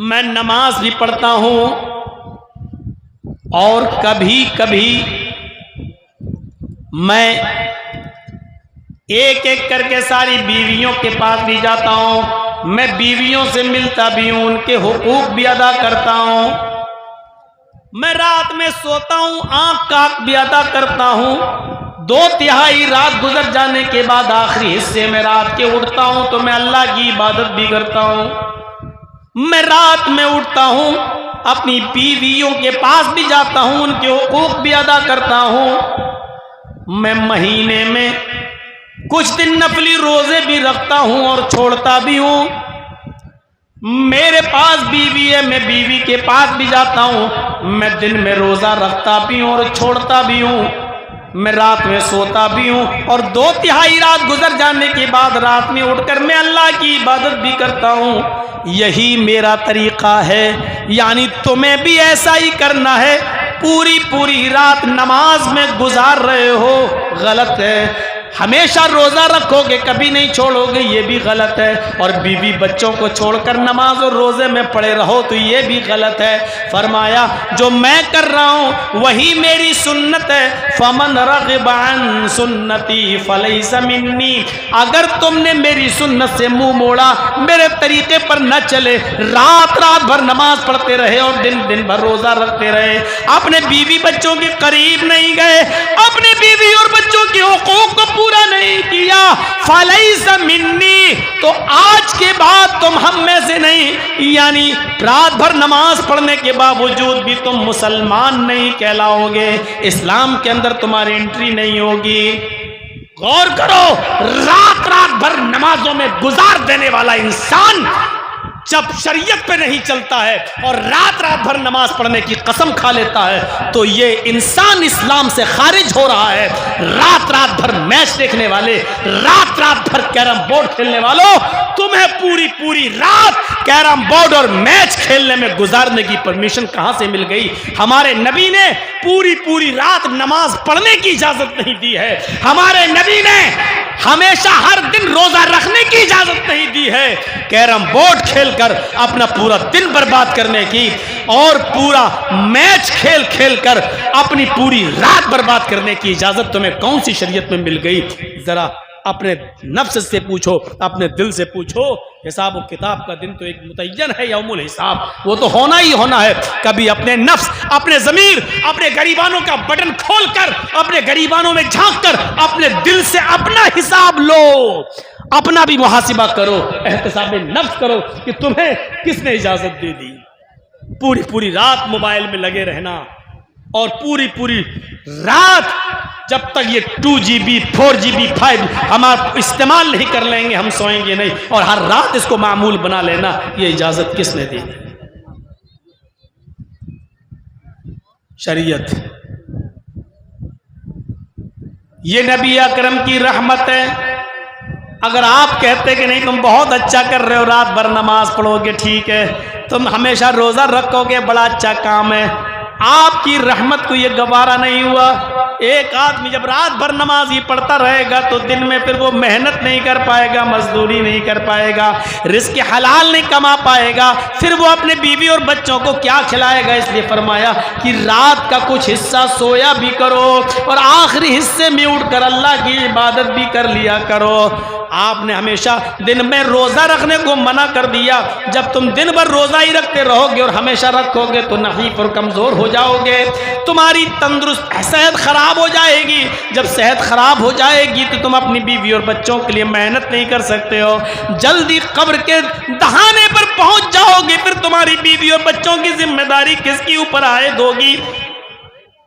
मैं नमाज भी पढ़ता हूं और कभी कभी मैं एक एक करके सारी बीवियों के पास भी जाता हूं। मैं बीवियों से मिलता भी हूं, उनके हुकूक भी अदा करता हूं। मैं रात में सोता हूं, आंख काक भी अदा करता हूं। 2/3 रात गुजर जाने के बाद आखिरी हिस्से में रात के उठता हूं तो मैं अल्लाह की इबादत भी करता हूं। मैं रात में उठता हूं, अपनी बीवियों के पास भी जाता हूं, उनके हुकूक भी अदा करता हूं। मैं महीने में कुछ दिन नफली रोजे भी रखता हूं और छोड़ता भी हूं। मेरे पास बीवी है, मैं बीवी के पास भी जाता हूं। मैं दिन में रोजा रखता भी हूं और छोड़ता भी हूं। मैं रात में सोता भी हूं और 2/3 रात गुजर जाने के बाद रात में उठकर मैं अल्लाह की इबादत भी करता हूं। यही मेरा तरीका है, यानी तुम्हें भी ऐसा ही करना है। पूरी पूरी रात नमाज में गुजार रहे हो, गलत है। हमेशा रोजा रखोगे, कभी नहीं छोड़ोगे, ये भी गलत है। और बीवी बच्चों को छोड़कर नमाज और रोजे में पड़े रहो तो ये भी गलत है। फरमाया जो मैं कर रहा हूं वही मेरी सुन्नत है। फमन रग़िब अन सुन्नती फलैसा मिन्नी। अगर तुमने मेरी सुन्नत से मुंह मोड़ा, मेरे तरीके पर न चले, रात रात भर नमाज पढ़ते रहे और दिन दिन भर रोजा रखते रहे, अपने बीवी बच्चों के करीब नहीं गए, अपने बीवी और बच्चों के हुकूक को पूरा नहीं किया, फलैसा मिन्नी, तो आज के बाद तुम हम में से नहीं। यानी रात भर नमाज पढ़ने के बावजूद भी तुम मुसलमान नहीं कहलाओगे, इस्लाम के अंदर तुम्हारी एंट्री नहीं होगी। गौर करो, रात रात भर नमाजों में गुजार देने वाला इंसान जब शरीयत पे नहीं चलता है और रात रात भर नमाज पढ़ने की कसम खा लेता है तो ये इंसान इस्लाम से खारिज हो रहा है। रात रात भर मैच देखने वाले, रात रात भर कैरम बोर्ड खेलने वालों, तुम्हें पूरी पूरी रात कैरम बोर्ड और मैच खेलने में गुजारने की परमिशन कहां से मिल गई? हमारे नबी ने पूरी पूरी रात नमाज पढ़ने की इजाजत नहीं दी है। हमारे नबी ने हमेशा हर दिन रोजा रखने की इजाजत नहीं दी है। कैरम बोर्ड खेलकर अपना पूरा दिन बर्बाद करने की और पूरा मैच खेल खेल कर अपनी पूरी रात बर्बाद करने की इजाजत तुम्हें कौन सी शरीयत में मिल गई? जरा अपने नफ्स से पूछो, अपने दिल से पूछो। हिसाब और किताब का दिन तो एक मुतय्यन है, यौमुल हिसाब, वो तो होना ही होना है। कभी अपने नफ्स, अपने ज़मीर, अपने गरीबानों का बटन खोलकर, अपने गरीबानों में झांक कर अपने दिल से अपना हिसाब लो, अपना भी मुहासिबा करो, एहतिसाब नफ्स करो कि तुम्हें किसने इजाजत दे दी। पूरी पूरी रात मोबाइल में लगे रहना और पूरी पूरी रात जब तक ये 2GB 4GB 5 हम आप इस्तेमाल नहीं कर लेंगे हम सोएंगे नहीं, और हर रात इसको मामूल बना लेना, ये इजाजत किसने दी? शरीयत। ये नबी अकरम की रहमत है। अगर आप कहते कि नहीं तुम बहुत अच्छा कर रहे हो, रात भर नमाज पढ़ोगे, ठीक है, तुम हमेशा रोजा रखोगे, बड़ा अच्छा काम है, आपकी रहमत को ये गवारा नहीं हुआ। एक आदमी जब रात भर नमाज ही पढ़ता रहेगा तो दिन में फिर वो मेहनत नहीं कर पाएगा, मजदूरी नहीं कर पाएगा, रिस्क हलाल नहीं कमा पाएगा, फिर वो अपने बीवी और बच्चों को क्या खिलाएगा? इसलिए फरमाया कि रात का कुछ हिस्सा सोया भी करो और आखिरी हिस्से में उठकर अल्लाह की इबादत भी कर लिया करो। आपने हमेशा दिन में रोजा रखने को मना कर दिया। जब तुम दिन भर रोजा ही रखते रहोगे और हमेशा रखोगे तो नहीफ और कमजोर हो जाओगे, तुम्हारी तंदुरुस्त सेहत खराब हो जाएगी। जब सेहत खराब हो जाएगी तो तुम अपनी बीवी और बच्चों के लिए मेहनत नहीं कर सकते हो, जल्दी कब्र के दहाने पर पहुंच जाओगे, फिर तुम्हारी बीवी और बच्चों की जिम्मेदारी किसके ऊपर आयद होगी?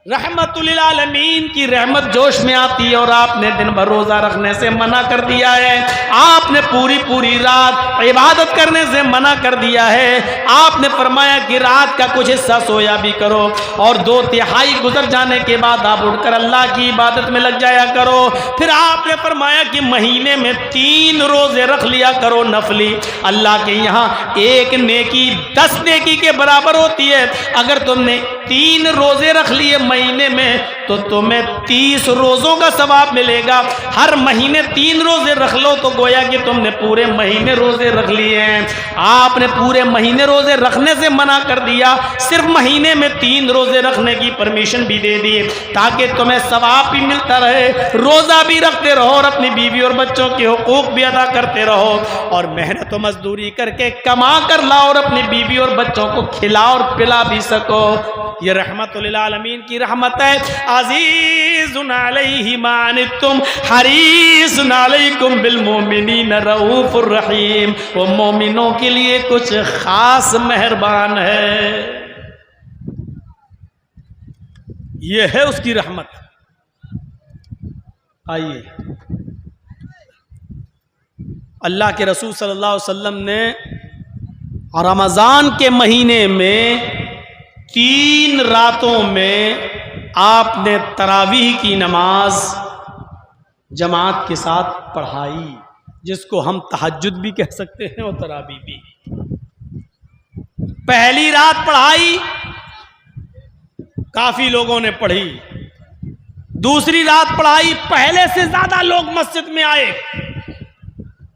रहमतुल आलमीन की रहमत जोश में आती है और आपने दिन भर रोजा रखने से मना कर दिया है, आपने पूरी पूरी रात इबादत करने से मना कर दिया है। आपने फरमाया कि रात का कुछ हिस्सा सोया भी करो और 2/3 गुजर जाने के बाद आप उठकर अल्लाह की इबादत में लग जाया करो। फिर आपने फरमाया कि महीने में 3 रोजे रख लिया करो नफली, अल्लाह के यहाँ 1 नेकी 10 नेकी के बराबर होती है। अगर तुमने 3 रोजे रख लिए महीने में तो तुम्हें 30 रोजों का सवाब मिलेगा। हर महीने 3 रोजे रख लो तो गोया कि तुमने पूरे महीने रोजे रख लिए हैं। आपने पूरे महीने रोजे रखने से मना कर दिया, सिर्फ महीने में 3 रोजे रखने की परमिशन भी दे दी ताकि तुम्हें सवाब भी मिलता रहे, रोजा भी रखते रहो और अपनी बीवी और बच्चों के हुकूक भी अदा करते रहो और मेहनत और मजदूरी करके कमा कर लाओ और अपनी बीवी और बच्चों को खिला और पिला भी सको। ये रहमतुल आलमीन की रहमत है। अज़ीज़ुन अलैहि मा अनित्तुम हरीसुन अलैकुम बिल मोमिनीन रऊफुर रहीम। वो मोमिनों के लिए कुछ खास मेहरबान है। ये है उसकी रहमत। आइए, अल्लाह के रसूल सल्लल्लाहु अलैहि वसल्लम ने रमज़ान के महीने में 3 रातों में आपने तरावीह की नमाज जमात के साथ पढ़ाई, जिसको हम तहज्जुद भी कह सकते हैं और तरावीह भी। पहली रात पढ़ाई, काफी लोगों ने पढ़ी। दूसरी रात पढ़ाई, पहले से ज्यादा लोग मस्जिद में आए।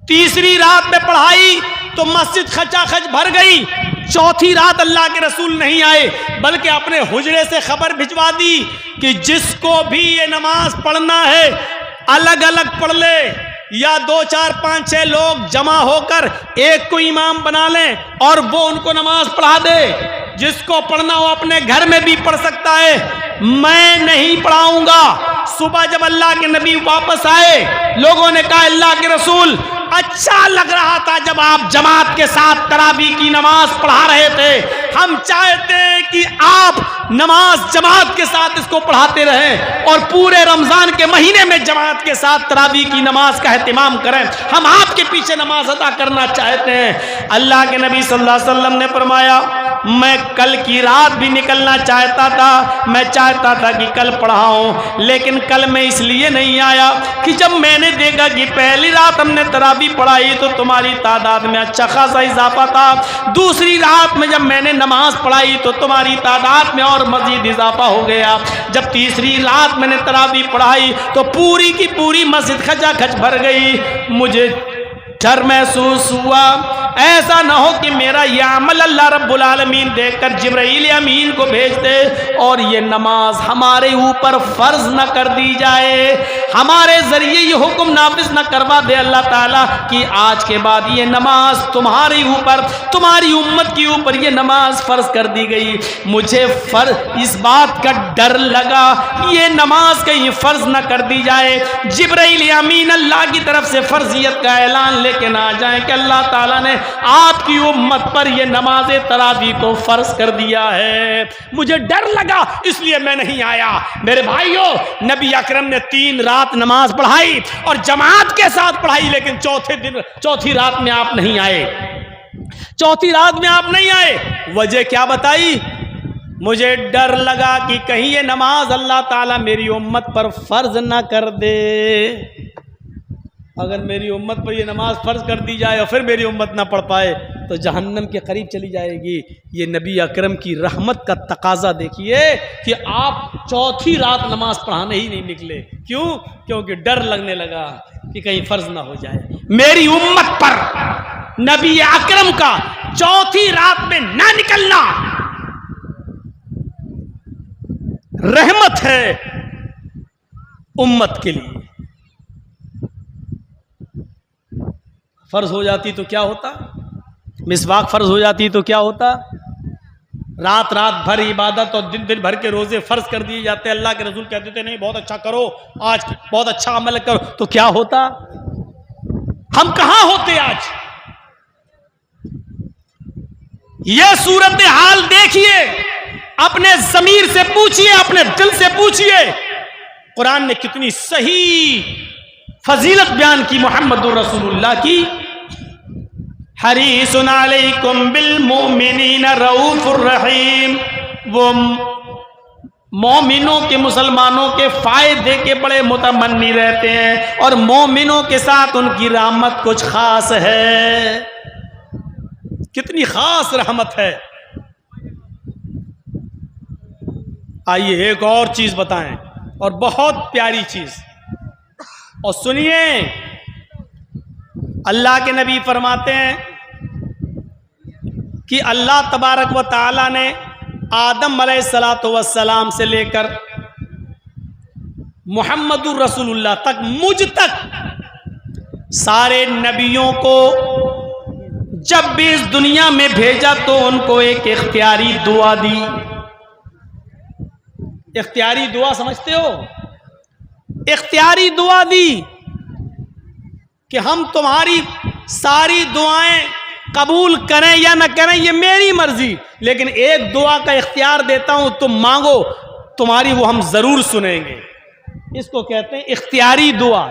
तीसरी रात में पढ़ाई तो मस्जिद खचाखच भर गई। चौथी रात अल्लाह के रसूल नहीं आए बल्कि अपने हुजरे से खबर भिजवा दी कि जिसको भी ये नमाज पढ़ना है अलग अलग पढ़ ले, या 2, 4, 5, 6 लोग जमा होकर एक को इमाम बना लें और वो उनको नमाज पढ़ा दे। जिसको पढ़ना हो अपने घर में भी पढ़ सकता है, मैं नहीं पढ़ाऊंगा। सुबह जब अल्लाह के नबी वापस आए, लोगों ने कहा अल्लाह के रसूल अच्छा लग रहा था जब आप जमात के साथ तरावीह की नमाज पढ़ा रहे थे, हम चाहते हैं कि आप नमाज जमात के साथ इसको पढ़ाते रहें और पूरे रमजान के महीने में जमात के साथ तरावीह की नमाज का एहतिमाम करें। हम आपके पीछे नमाज अदा करना चाहते हैं। अल्लाह के नबी सल्लल्लाहु अलैहि वसल्लम ने फरमाया, मैं कल की रात भी निकलना चाहता था, मैं चाहता था कि कल पढ़ाऊं, लेकिन कल मैं इसलिए नहीं आया कि जब मैंने देखा कि पहली रात हमने तरावीह पढ़ाई तो तुम्हारी तादाद में अच्छा खासा इजाफा था, दूसरी रात में जब मैंने नमाज पढ़ाई तो तुम्हारी तादाद में और मजीद इजाफा हो गया, जब तीसरी रात मैंने तरावीह पढ़ाई तो पूरी की पूरी मस्जिद खचाखच भर गई। मुझे डर महसूस हुआ ऐसा ना हो कि मेरा यह अमल अल्लाह रब्बुल आलमीन देखकर जिब्राइल अमीन को भेज दे और ये नमाज हमारे ऊपर फर्ज न कर दी जाए, हमारे जरिए ये हुक्म नाफिज न करवा दे अल्लाह ताला कि आज के बाद ये नमाज तुम्हारे ऊपर, तुम्हारी उम्मत के ऊपर ये नमाज फर्ज कर दी गई। मुझे इस बात का डर लगा ये नमाज कहीं फर्ज न कर दी जाए, जिब्राइल अमीन अल्लाह की तरफ से फर्जियत का ऐलान लेके ना आ जाए कि अल्लाह ताला ने आपकी उम्मत पर यह नमाज तरावीह को फर्ज कर दिया है। मुझे डर लगा इसलिए मैं नहीं आया। मेरे भाइयों, नबी अकरम ने 3 रात नमाज पढ़ाई और जमात के साथ पढ़ाई, लेकिन चौथी रात में आप नहीं आए। चौथी रात में आप नहीं आए, वजह क्या बताई? मुझे डर लगा कि कहीं ये नमाज अल्लाह ताला मेरी उम्मत पर फर्ज ना कर दे। अगर मेरी उम्मत पर यह नमाज फ़र्ज कर दी जाए और फिर मेरी उम्मत ना पढ़ पाए तो जहन्नम के करीब चली जाएगी। ये नबी अकरम की रहमत का तकाजा देखिए कि आप चौथी रात नमाज पढ़ाने ही नहीं निकले। क्यों? क्योंकि डर लगने लगा कि कहीं फ़र्ज ना हो जाए। मेरी उम्मत पर नबी अकरम का चौथी रात में ना निकलना रहमत है उम्मत के लिए। फर्ज हो जाती तो क्या होता? मिसवाक फर्ज हो जाती तो क्या होता? रात रात भर इबादत और दिन दिन भर के रोजे फर्ज कर दिए जाते। अल्लाह के रसूल कहते थे नहीं बहुत अच्छा करो, आज बहुत अच्छा अमल करो, तो क्या होता? हम कहां होते आज? यह सूरत हाल देखिए, अपने ज़मीर से पूछिए, अपने दिल से पूछिए। कुरान ने कितनी सही फजीलत बयान की मोहम्मदुर रसूलुल्लाह की। हरीसुन अलैकुम बिल मोमिनीन रऊफुर रहीम। वो मोमिनों के, मुसलमानों के फायदे के बड़े मुतमन्नी रहते हैं और मोमिनों के साथ उनकी रहमत कुछ खास है। कितनी खास रहमत है। आइए एक और चीज बताएं, और बहुत प्यारी चीज, और सुनिए। अल्लाह के नबी फरमाते हैं कि अल्लाह तबारक व तआला ने आदम अलैहिस्सलातु वस्सलाम से लेकर मुहम्मदुर रसूलुल्लाह तक, मुझ तक सारे नबियों को जब भी इस दुनिया में भेजा तो उनको एक इख्तियारी दुआ दी। इख्तियारी दुआ समझते हो? इख्तियारी दुआ दी कि हम तुम्हारी सारी दुआएं कबूल करें या न करें ये मेरी मर्जी, लेकिन एक दुआ का इख्तियार देता हूं, तुम मांगो, तुम्हारी वो हम जरूर सुनेंगे। इसको कहते हैं इख्तियारी दुआ।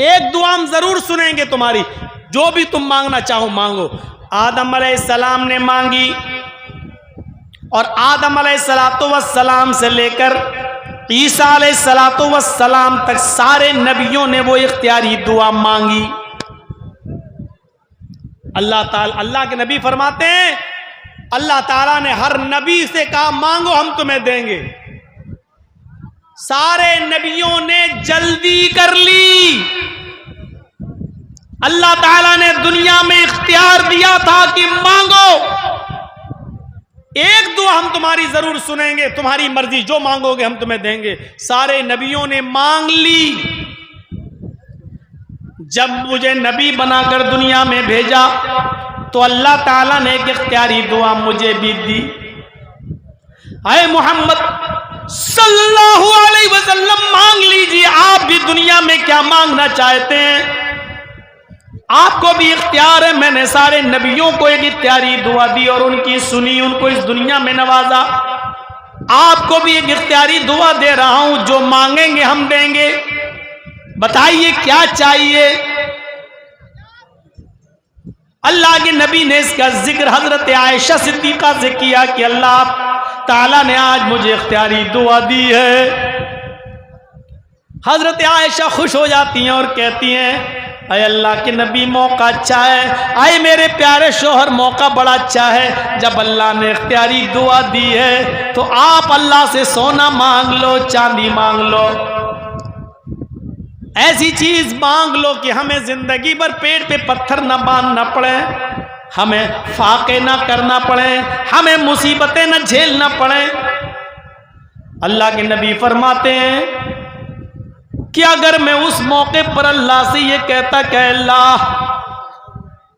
एक दुआ हम जरूर सुनेंगे तुम्हारी, जो भी तुम मांगना चाहो मांगो। आदम अलैहिस्सलाम ने मांगी, और आदम अलैहिस्सलातु वस्सलाम से लेकर ईसा अलैहिस्सलातु वस्सलाम तक सारे नबियों ने वो इख्तियारी दुआ मांगी। अल्लाह के नबी फरमाते हैं, अल्लाह ताला ने हर नबी से कहा मांगो हम तुम्हें देंगे। सारे नबियों ने जल्दी कर ली। अल्लाह ताला ने दुनिया में इख्तियार दिया था कि मांगो, एक दुआ हम तुम्हारी जरूर सुनेंगे, तुम्हारी मर्जी जो मांगोगे हम तुम्हें देंगे। सारे नबियों ने मांग ली। जब मुझे नबी बनाकर दुनिया में भेजा तो अल्लाह ताला ने एक इख्तियारी दुआ मुझे भी दी। आए मोहम्मद सल्लल्लाहु अलैहि वसल्लम, मांग लीजिए, आप भी दुनिया में क्या मांगना चाहते हैं, आपको भी इख्तियार है। मैंने सारे नबियों को एक इख्तियारी दुआ दी और उनकी सुनी, उनको इस दुनिया में नवाजा। आपको भी एक इख्तियारी दुआ दे रहा हूं, जो मांगेंगे हम देंगे। बताइए क्या चाहिए? अल्लाह के नबी ने इसका जिक्र हजरत आयशा सिद्दीका से किया कि अल्लाह ताला ने आज मुझे इख्तियारी दुआ दी है। हजरत आयशा खुश हो जाती हैं और कहती हैं, अरे अल्लाह के नबी मौका अच्छा है, आए मेरे प्यारे शोहर मौका बड़ा अच्छा है। जब अल्लाह ने इख्तियारी दुआ दी है तो आप अल्लाह से सोना मांग लो, चांदी मांग लो, ऐसी चीज मांग लो कि हमें जिंदगी भर पेट पे पत्थर न बांधना पड़े, हमें फाके ना करना पड़े, हमें मुसीबतें न झेलना पड़े। अल्लाह के नबी फरमाते हैं कि अगर मैं उस मौके पर अल्लाह से ये कहता कि अल्लाह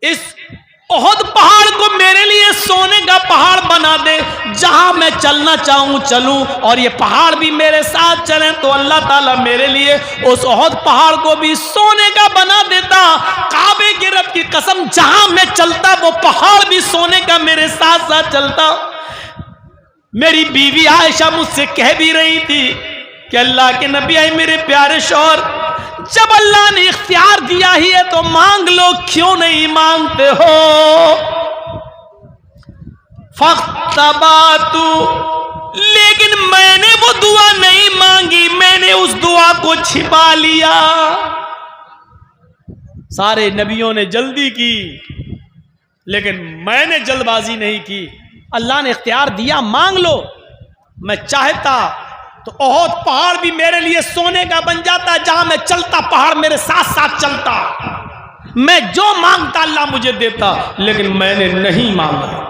इस ओहद पहाड़ को मेरे लिए सोने का पहाड़ बना दे, जहां मैं चलना चाहूं चलूं, और ये पहाड़ भी मेरे साथ चले, तो अल्लाह ताला मेरे लिए उस ओहद पहाड़ को भी सोने का बना देता। काबे के रब की कसम, जहां मैं चलता वो पहाड़ भी सोने का मेरे साथ साथ चलता। मेरी बीवी आयशा मुझसे कह भी रही थी कि अल्लाह के नबी, आए मेरे प्यारे शौहर, जब अल्लाह ने इख्तियार दिया ही है तो मांग लो, क्यों नहीं मांगते हो? फख्तबातु, लेकिन मैंने वो दुआ नहीं मांगी, मैंने उस दुआ को छिपा लिया। सारे नबियों ने जल्दी की, लेकिन मैंने जल्दबाजी नहीं की। अल्लाह ने इख्तियार दिया, मांग लो। मैं चाहता तो ओहद पहाड़ भी मेरे लिए सोने का बन जाता, जहां मैं चलता पहाड़ मेरे साथ साथ चलता। मैं जो मांगता अल्लाह मुझे देता, लेकिन मैंने नहीं मांगा।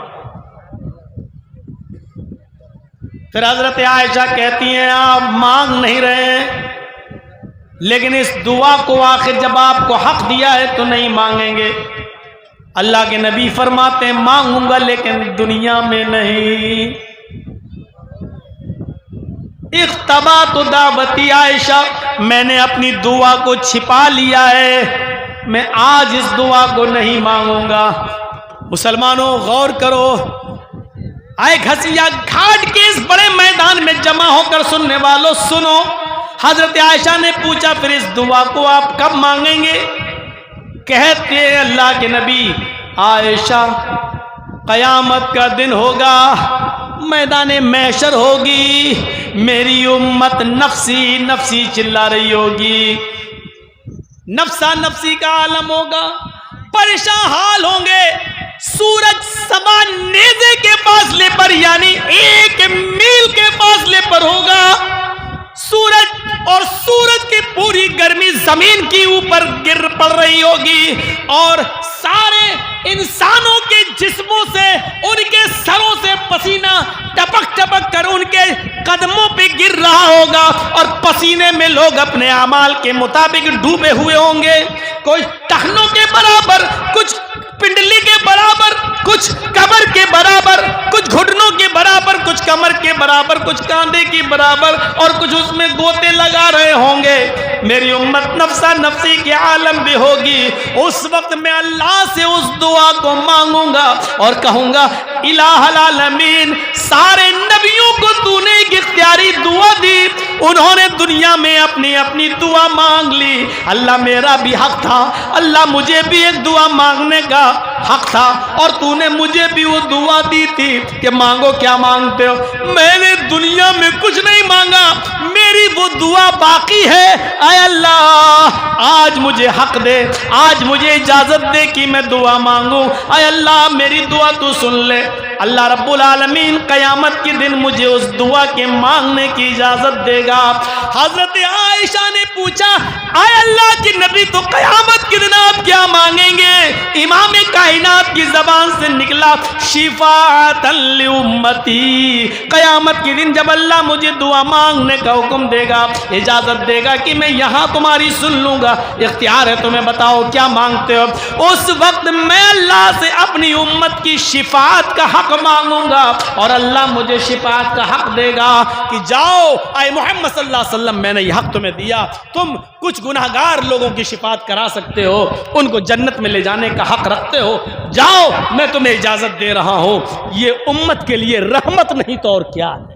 फिर हजरत आयशा कहती हैं, आप मांग नहीं रहे, लेकिन इस दुआ को आखिर जब आपको हक दिया है तो नहीं मांगेंगे। अल्लाह के नबी फरमाते हैं, मांगूंगा लेकिन दुनिया में नहीं। इख्तबा तो दावती आयशा, मैंने अपनी दुआ को छिपा लिया है, मैं आज इस दुआ को नहीं मांगूंगा। मुसलमानों गौर करो, आए घसिया घाट के इस बड़े मैदान में जमा होकर सुनने वालों सुनो। हजरत आयशा ने पूछा, फिर इस दुआ को आप कब मांगेंगे? कहते हैं अल्लाह के नबी, आयशा कयामत का दिन होगा, मैदान महशर होगी, मेरी उम्मत नफसी नफसी चिल्ला रही होगी, नफसा नफसी का आलम होगा, परेशान हाल होंगे। सूरज सवा नेज़े के फासले पर, यानी 1 मील के फासले फासले पर होगा, सूरज और सूरज की पूरी गर्मी जमीन के ऊपर गिर पड़ रही होगी और सारे इंसानों के जिस्मों से, उनके सरों से पसीना टपक टपक कर उनके कदमों पे गिर रहा होगा और पसीने में लोग अपने अमाल के मुताबिक डूबे हुए होंगे। कोई टखनों के बराबर, कुछ पिंडली के बराबर, कुछ कमर के बराबर, कुछ घुटनों के बराबर, कुछ कमर के बराबर, कुछ कांधे के बराबर और कुछ उसमें गोते लगा रहे होंगे। मेरी उम्मत नफ्सा नफ्सी के आलम भी होगी। उस वक्त मैं अल्लाह से उस दुआ को मांगूंगा और कहूंगा, इलाहुल आलमीन, सारे नबियों को तूने एक इख्तियारी दुआ दी, उन्होंने दुनिया में अपनी अपनी दुआ मांग ली। अल्लाह मेरा भी हक था, अल्लाह मुझे भी एक दुआ मांगने का हक था और तूने मुझे भी वो दुआ दी थी कि मांगो क्या मांगते हो। मैंने दुनिया में कुछ नहीं मांगा, मेरी वो दुआ बाकी है। आय अल्लाह, आज मुझे हक दे, आज मुझे इजाजत दे कि मैं दुआ मांगू। आय अल्लाह, मेरी दुआ तू सुन ले। अल्लाह रब्बुल आलमीन कयामत के दिन मुझे उस दुआ के मांगने की इजाजत देगा। हजरत आयशा ने पूछा, आय अल्लाह के नबी, तो कयामत के दिन आप क्या मांगेंगे? इमाम कायनात की जबान से निकला, शिफाअतन लि उम्मती। कयामत के दिन जब अल्लाह मुझे दुआ मांगने का हुक्म देगा, इजाजत देगा कि मैं यहाँ तुम्हारी सुन लूंगा, इख्तियार है, तुम्हें बताओ क्या मांगते हो। उस वक्त मैं अल्लाह से अपनी उम्मत की शिफाअत का हक मांगूंगा और अल्लाह मुझे शिफाअत का हक देगा कि जाओ, आए मोहम्मद सल्लल्लाहु अलैहि वसल्लम, मैंने यह हक तुम्हें दिया, तुम कुछ गुनाहगार लोगों की शिफाअत करा सकते हो, उनको जन्नत में ले जाने का हक रखते हो, जाओ, मैं तुम्हें इजाजत दे रहा हूं। ये उम्मत के लिए रहमत नहीं तो और क्या है।